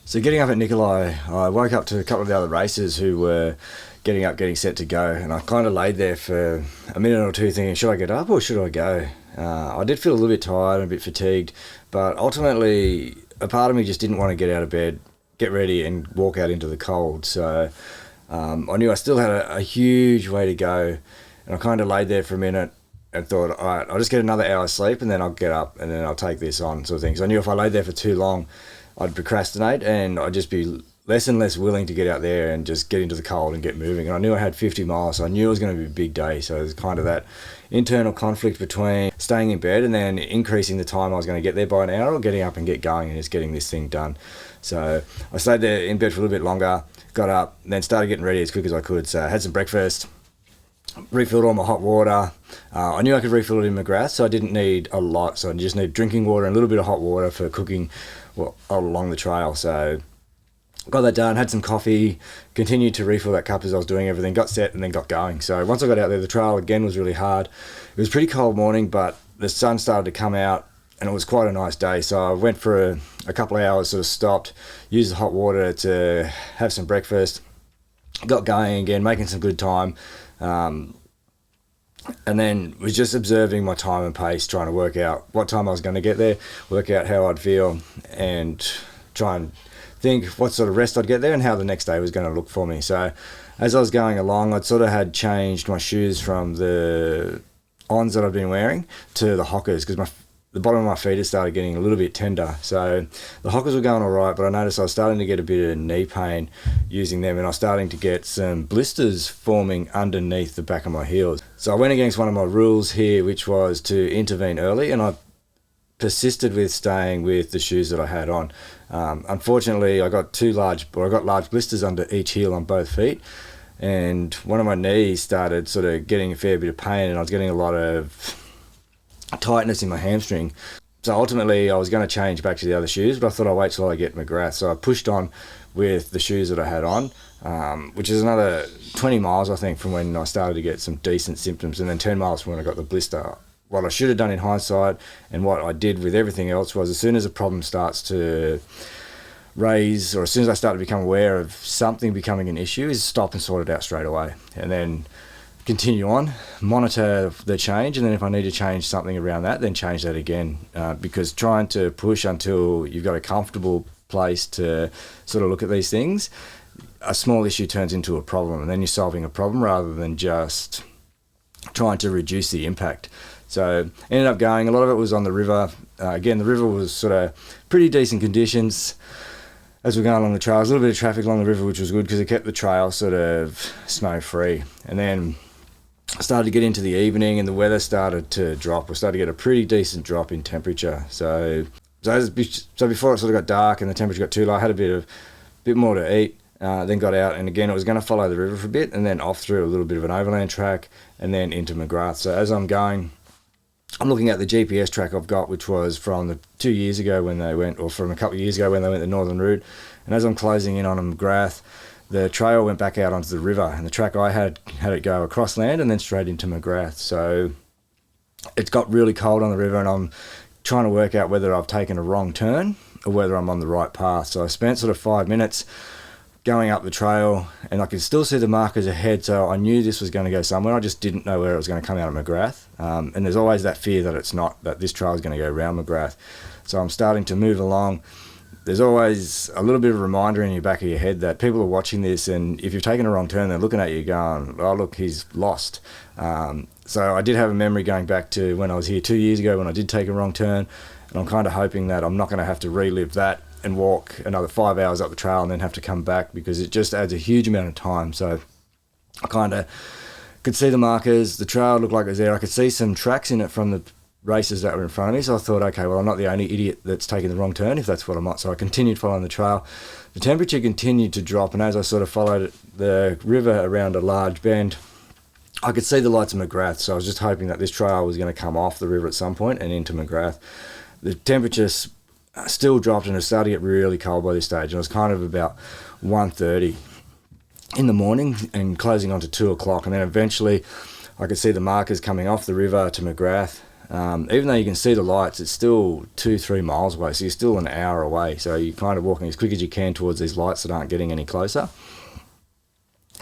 So getting up at Nikolai, I woke up to a couple of the other racers who were getting up, getting set to go, and I kind of laid there for a minute or two thinking, should I get up or should I go? I did feel a little bit tired and a bit fatigued, but ultimately a part of me just didn't want to get out of bed, get ready and walk out into the cold. So I knew I still had a huge way to go, and I kind of laid there for a minute and thought, all right, I'll just get another hour's sleep and then I'll get up and then I'll take this on, sort of thing. So I knew if I laid there for too long, I'd procrastinate and I'd just be less and less willing to get out there and just get into the cold and get moving. And I knew I had 50 miles, so I knew it was going to be a big day. So there's kind of that internal conflict between staying in bed and then increasing the time I was going to get there by an hour, or getting up and get going and just getting this thing done. So I stayed there in bed for a little bit longer, got up, then started getting ready as quick as I could. So I had some breakfast, refilled all my hot water. I knew I could refill it in McGrath, so I didn't need a lot. So I just need drinking water and a little bit of hot water for cooking all along the trail. So got that done, had some coffee, continued to refill that cup as I was doing everything, got set and then got going. So once I got out there, the trail again was really hard. It was a pretty cold morning, but the sun started to come out and it was quite a nice day. So I went for a couple of hours, sort of stopped, used the hot water to have some breakfast, got going again, making some good time. And then was just observing my time and pace, trying to work out what time I was going to get there, work out how I'd feel, and try and think what sort of rest I'd get there and how the next day was going to look for me. So as I was going along, I'd sort of had changed my shoes from the ons that I've been wearing to the Hockers, because the bottom of my feet had started getting a little bit tender. So the Hockers were going all right, but I noticed I was starting to get a bit of knee pain using them, and I was starting to get some blisters forming underneath the back of my heels. So I went against one of my rules here, which was to intervene early, and I persisted with staying with the shoes that I had on. Unfortunately, I got large blisters under each heel on both feet, and one of my knees started sort of getting a fair bit of pain, and I was getting a lot of tightness in my hamstring. So ultimately I was going to change back to the other shoes, but I thought I'd wait till I get McGrath. So I pushed on with the shoes that I had on, which is another 20 miles I think from when I started to get some decent symptoms, and then 10 miles from when I got the blister. What I should have done in hindsight, and what I did with everything else, was as soon as a problem starts to raise, or as soon as I start to become aware of something becoming an issue, is stop and sort it out straight away, and then continue on, monitor the change, and then if I need to change something around that, then change that again, because trying to push until you've got a comfortable place to sort of look at these things, a small issue turns into a problem, and then you're solving a problem rather than just trying to reduce the impact. So ended up going, a lot of it was on the river. Again, the river was sort of pretty decent conditions as we're going along the trail. There's a little bit of traffic along the river, which was good because it kept the trail sort of snow free. And then I started to get into the evening and the weather started to drop. We started to get a pretty decent drop in temperature. So before it sort of got dark and the temperature got too low, I had a bit more to eat. Then got out, and again it was going to follow the river for a bit, and then off through a little bit of an overland track, and then into McGrath. So as I'm going, I'm looking at the GPS track I've got, which was from 2 years ago when they went, or from a couple of years ago when they went the northern route. And as I'm closing in on McGrath, the trail went back out onto the river, and the track I had it go across land and then straight into McGrath. So it got really cold on the river, and I'm trying to work out whether I've taken a wrong turn or whether I'm on the right path. So I spent sort of 5 minutes going up the trail, and I could still see the markers ahead, so I knew this was going to go somewhere. I just didn't know where it was going to come out of McGrath. And there's always that fear that this trail is going to go around McGrath. So I'm starting to move along. There's always a little bit of a reminder in your back of your head that people are watching this, and if you've taken a wrong turn, they're looking at you going, oh look, he's lost. So I did have a memory going back to when I was here 2 years ago when I did take a wrong turn, and I'm kind of hoping that I'm not going to have to relive that and walk another 5 hours up the trail and then have to come back, because it just adds a huge amount of time. So I kind of could see the markers, the trail looked like it was there. I could see some tracks in it from the races that were in front of me, so I thought, okay, well, I'm not the only idiot that's taking the wrong turn, if that's what I'm at. So I continued following the trail. The temperature continued to drop, and as I sort of followed the river around a large bend, I could see the lights of McGrath. So I was just hoping that this trail was going to come off the river at some point and into McGrath. The temperature still dropped, and it started to get really cold by this stage, and it was kind of about 1:30 in the morning and closing on to 2 o'clock, and then eventually I could see the markers coming off the river to McGrath. Even though you can see the lights, it's still 2-3 miles away, so you're still an hour away. So you're kind of walking as quick as you can towards these lights that aren't getting any closer.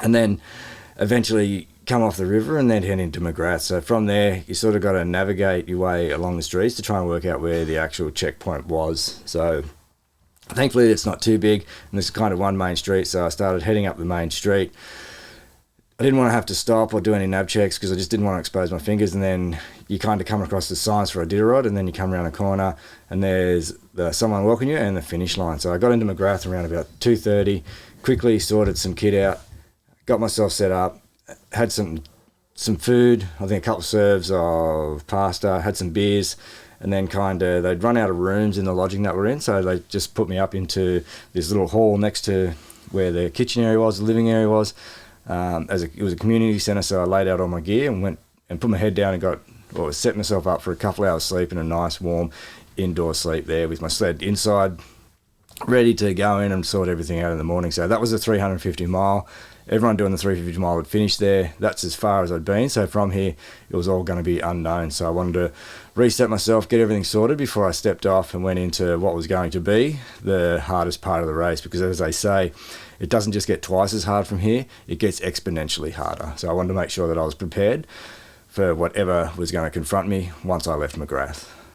And then eventually come off the river and then head into McGrath. So from there, you sort of got to navigate your way along the streets to try and work out where the actual checkpoint was. So thankfully it's not too big, and there's kind of one main street, so I started heading up the main street. I didn't want to have to stop or do any nav checks because I just didn't want to expose my fingers, and then you kind of come across the signs for Iditarod, and then you come around a corner and there's someone welcoming you and the finish line. So I got into McGrath around about 2:30, quickly sorted some kit out, got myself set up, had some food, I think a couple of serves of pasta, had some beers, and then they'd run out of rooms in the lodging that we're in, so they just put me up into this little hall next to where the kitchen area was, the living area was. It was a community centre, so I laid out all my gear and went and put my head down and set myself up for a couple of hours sleep in a nice warm indoor sleep there with my sled inside, ready to go in and sort everything out in the morning. So that was a 350 mile. Everyone doing the 350 mile had finished there. That's as far as I'd been. So from here, it was all going to be unknown. So I wanted to reset myself, get everything sorted before I stepped off and went into what was going to be the hardest part of the race. Because as they say, it doesn't just get twice as hard from here, it gets exponentially harder. So I wanted to make sure that I was prepared for whatever was going to confront me once I left McGrath.